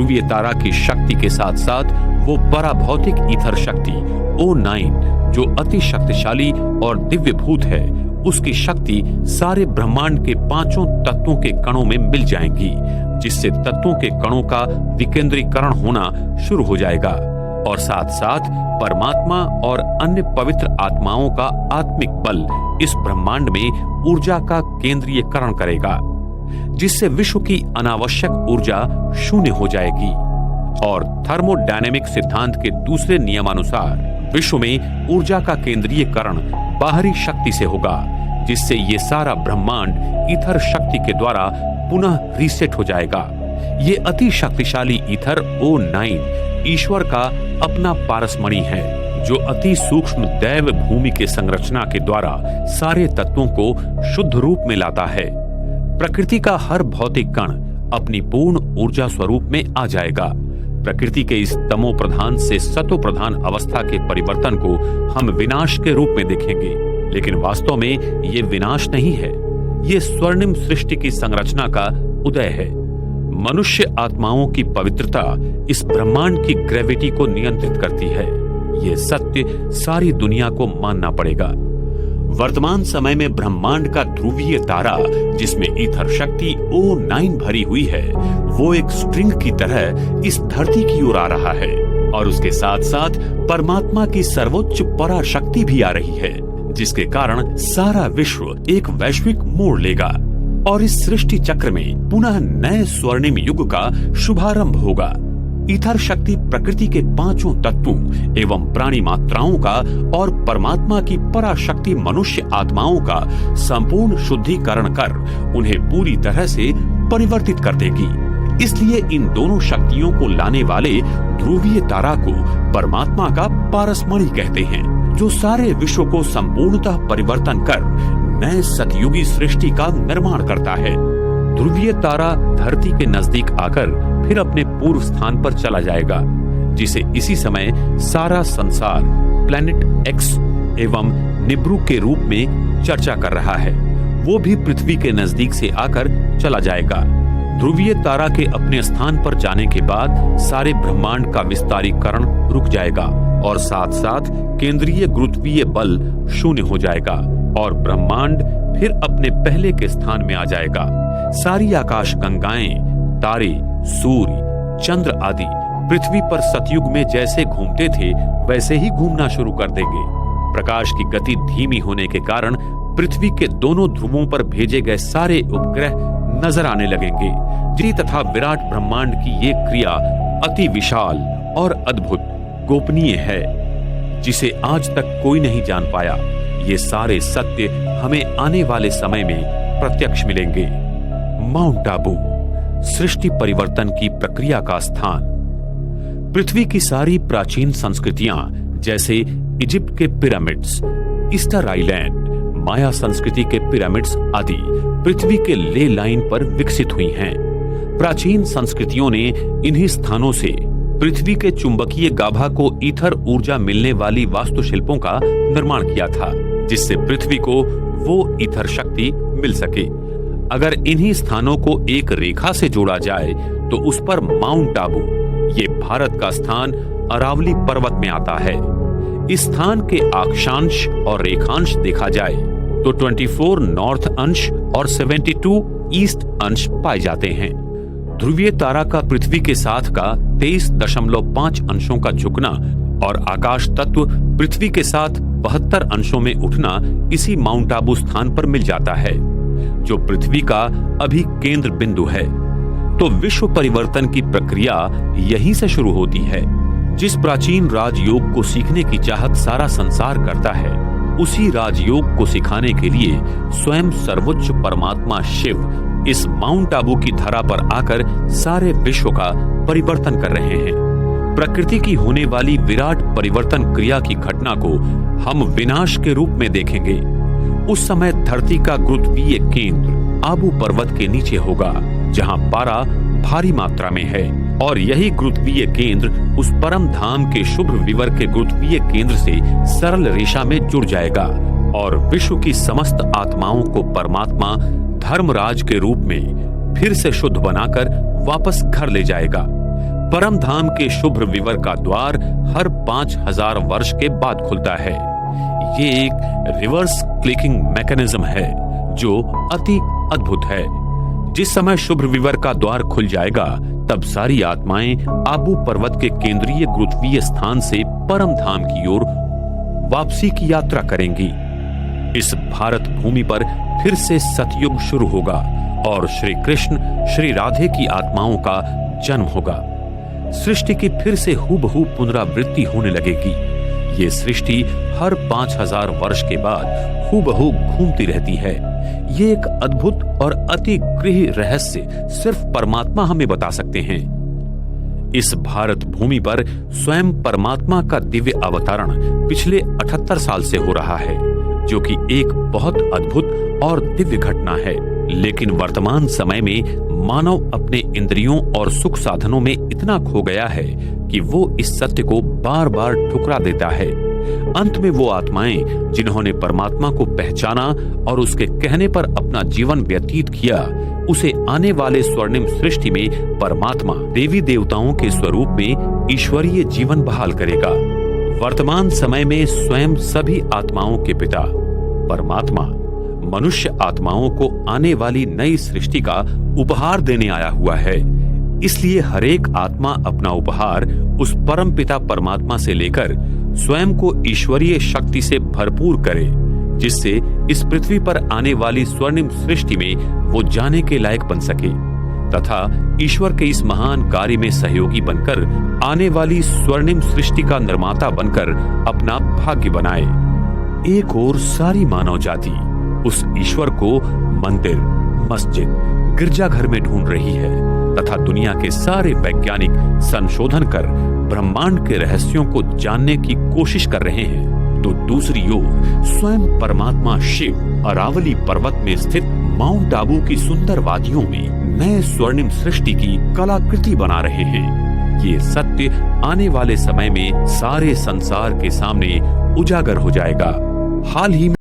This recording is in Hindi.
ध्रुवीय तारा की शक्ति के साथ साथ वो पराभौतिक ईथर शक्ति O9 जो अति शक्तिशाली और दिव्यभूत है, उसकी शक्ति सारे ब्रह्मांड के पांचों तत्वों के कणों में मिल जाएंगी, जिससे तत्वों के कणों का विकेंद्रीकरण होना शुरू हो जाएगा और साथ साथ परमात्मा और अन्य पवित्र आत्माओं का आत्मिक बल इस ब्रह्मांड में ऊर्जा का केंद्रीयकरण करेगा, जिससे विश्व की अनावश्यक ऊर्जा शून्य हो जाएगी। और थर्मोडायनेमिक सिद्धांत के दूसरे नियमानुसार विश्व में ऊर्जा का केंद्रीयकरण बाहरी शक्ति से होगा, जिससे ये सारा ब्रह्मांड ईथर शक्ति के द्वारा पुनः रीसेट हो जाएगा। ये अति शक्तिशाली ईथर O9 ईश्वर का अपना पारसमणि है, जो अति सूक्ष्म दैव भूमि के संरचना के द्वारा सारे तत्वों को शुद्ध रूप में लाता है। प्रकृति का हर भौतिक कण अपनी पूर्ण ऊर्जा स्वरूप में आ जाएगा। प्रकृति के इस तमो प्रधान से सतो प्रधान अवस्था के परिवर्तन को हम विनाश के रूप में देखेंगे, लेकिन वास्तव में ये विनाश नहीं है, ये स्वर्णिम सृष्टि की संरचना का उदय है। मनुष्य आत्माओं की पवित्रता इस ब्रह्मांड की ग्रेविटी को नियंत्रित करती है। ये सत्य सारी दुनिया को मानना पड़ेगा। वर्तमान समय में ब्रह्मांड का ध्रुवीय तारा, जिसमें ईथर शक्ति O9 भरी हुई है, वो एक स्ट्रिंग की तरह इस धरती की ओर आ रहा है और उसके साथ साथ परमात्मा की सर्वोच्च पराशक्ति भी आ रही है, जिसके कारण सारा विश्व एक वैश्विक मोड़ लेगा और इस सृष्टि चक्र में पुनः नए स्वर्णिम युग का शुभारंभ होगा। ईथर शक्ति प्रकृति के पांचों तत्वों एवं प्राणी मात्राओं का और परमात्मा की पराशक्ति मनुष्य आत्माओं का संपूर्ण शुद्धिकरण कर उन्हें पूरी तरह से परिवर्तित कर देगी। इसलिए इन दोनों शक्तियों को लाने वाले ध्रुवीय तारा को परमात्मा का पारसमणि कहते हैं, जो सारे विश्व को संपूर्णतः परिवर्तन कर नए सतयुगी सृष्टि का निर्माण करता है। ध्रुवीय तारा धरती के नजदीक आकर फिर अपने पूर्व स्थान पर चला जाएगा, जिसे इसी समय सारा संसार प्लैनेट एक्स एवं निब्रू के रूप में चर्चा कर रहा है। वो भी पृथ्वी के नजदीक से आकर चला जाएगा। ध्रुवीय तारा के अपने स्थान पर जाने के बाद सारे ब्रह्मांड का विस्तारीकरण रुक जाएगा और साथ साथ केंद्रीय गुरुत्वीय बल शून्य हो जाएगा और ब्रह्मांड फिर अपने पहले के स्थान में आ जाएगा। सारी आकाश गंगाएं, तारे, सूर्य, चंद्र आदि पृथ्वी पर सतयुग में जैसे घूमते थे वैसे ही घूमना शुरू कर देंगे। प्रकाश की गति धीमी होने के कारण पृथ्वी के दोनों ध्रुवों पर भेजे गए सारे उपग्रह नजर आने लगेंगे। जी तथा विराट ब्रह्मांड की ये क्रिया अति विशाल और अद्भुत गोपनीय है, जिसे आज तक कोई नहीं जान पाया। ये सारे सत्य हमें आने वाले समय में प्रत्यक्ष मिलेंगे। माउंट आबू, सृष्टि परिवर्तन की प्रक्रिया का स्थान। पृथ्वी की सारी प्राचीन संस्कृतियां जैसे इजिप्ट के पिरामिड्स, ईस्टर आइलैंड, माया संस्कृति के पिरामिड्स आदि पृथ्वी के ले लाइन पर विकसित हुई हैं। प्राचीन संस्कृतियों ने इन्हीं स्थानों से पृथ्वी के चुंबकीय गाभा को ईथर ऊर्जा मिलने वाली वास्तुशिल्पों का निर्माण किया था, जिससे पृथ्वी को वो ईथर शक्ति मिल सके। अगर इन्हीं स्थानों को एक रेखा से जोड़ा जाए तो उस पर माउंट आबू, ये भारत का स्थान अरावली पर्वत में आता है। इस स्थान के अक्षांश और रेखांश देखा जाए तो 24 नॉर्थ अंश और 72 ईस्ट अंश पाए जाते हैं। ध्रुवीय तारा का पृथ्वी के साथ का 23.5 अंशों का झुकना और आकाश तत्व पृथ्वी के साथ 72 अंशों में उठना इसी माउंट आबू स्थान पर मिल जाता है, जो पृथ्वी का अभी केंद्र बिंदु है। तो विश्व परिवर्तन की प्रक्रिया यहीं से शुरू होती है। जिस प्राचीन राजयोग को सीखने की चाहत सारा संसार करता है, उसी राजयोग को सिखाने के लिए स्वयं सर्वोच्च परमात्मा शिव इस माउंट आबू की धरा पर आकर सारे विश्व का परिवर्तन कर रहे हैं। प्रकृति की होने वाली विराट परिवर्तन क्रिया की घटना को हम विनाश के रूप में देखेंगे। उस समय धरती का गुरुत्वीय केंद्र आबू पर्वत के नीचे होगा, जहां पारा भारी मात्रा में है, और यही गुरुत्वीय केंद्र उस परम धाम के शुभ विवर के गुरुत्वीय केंद्र से सरल रेखा में जुड़ जाएगा और विश्व की समस्त आत्माओं को परमात्मा धर्मराज के रूप में फिर से शुद्ध बनाकर वापस घर ले जाएगा। परम धाम के शुभ विवर का द्वार हर 5000 वर्ष के बाद खुलता है। ये एक रिवर्स क्लिकिंग मैकेनिज्म है जो अति अद्भुत है। जिस समय शुभ विवर का द्वार खुल जाएगा तब सारी आत्माएं आबू पर्वत के केंद्रीय गुरुत्वीय स्थान से परम धाम की ओर वापसी की यात्रा करेंगी। इस भारत भूमि पर फिर से सतयुग शुरू होगा और श्री कृष्ण श्री राधे की आत्माओं का जन्म होगा। सृष्टि की फिर से हूबहू पुनरावृत्ति होने लगेगी। ये सृष्टि हर 5000 वर्ष के बाद हूबहू घूमती रहती है। ये एक अद्भुत और अति गृह रहस्य सिर्फ परमात्मा हमें बता सकते हैं। इस भारत भूमि पर स्वयं परमात्मा का दिव्य अवतरण पिछले 78 साल से हो रहा है, जो कि एक बहुत अद्भुत और दिव्य घटना है। लेकिन वर्तमान समय में मानव अपने इंद्रियों और सुख साधनों में इतना खो गया है कि वो इस सत्य को बार बार ठुकरा देता है। अंत में वो आत्माएं जिन्होंने परमात्मा को पहचाना और उसके कहने पर अपना जीवन व्यतीत किया, उसे आने वाले स्वर्णिम सृष्टि में परमात्मा देवी देवताओं के स्वरूप में ईश्वरीय जीवन बहाल करेगा। वर्तमान समय में स्वयं सभी आत्माओं के पिता परमात्मा मनुष्य आत्माओं को आने वाली नई सृष्टि का उपहार देने आया हुआ है। इसलिए हरेक आत्मा अपना उपहार उस परम पिता परमात्मा से लेकर स्वयं को ईश्वरीय शक्ति से भरपूर करे, जिससे इस पृथ्वी पर आने वाली स्वर्णिम सृष्टि में वो जाने के लायक बन सके तथा ईश्वर के इस महान कार्य में सहयोगी बनकर आने वाली स्वर्णिम सृष्टि का निर्माता बनकर अपना भाग्य बनाए। एक और सारी मानव जाति उस ईश्वर को मंदिर, मस्जिद, गिरजाघर में ढूंढ रही है तथा दुनिया के सारे वैज्ञानिक संशोधन कर ब्रह्मांड के रहस्यों को जानने की कोशिश कर रहे हैं, तो दूसरी ओर स्वयं परमात्मा शिव अरावली पर्वत में स्थित माउंट आबू की सुंदर वादियों में नए स्वर्णिम सृष्टि की कलाकृति बना रहे हैं। ये सत्य आने वाले समय में सारे संसार के सामने उजागर हो जाएगा। हाल ही में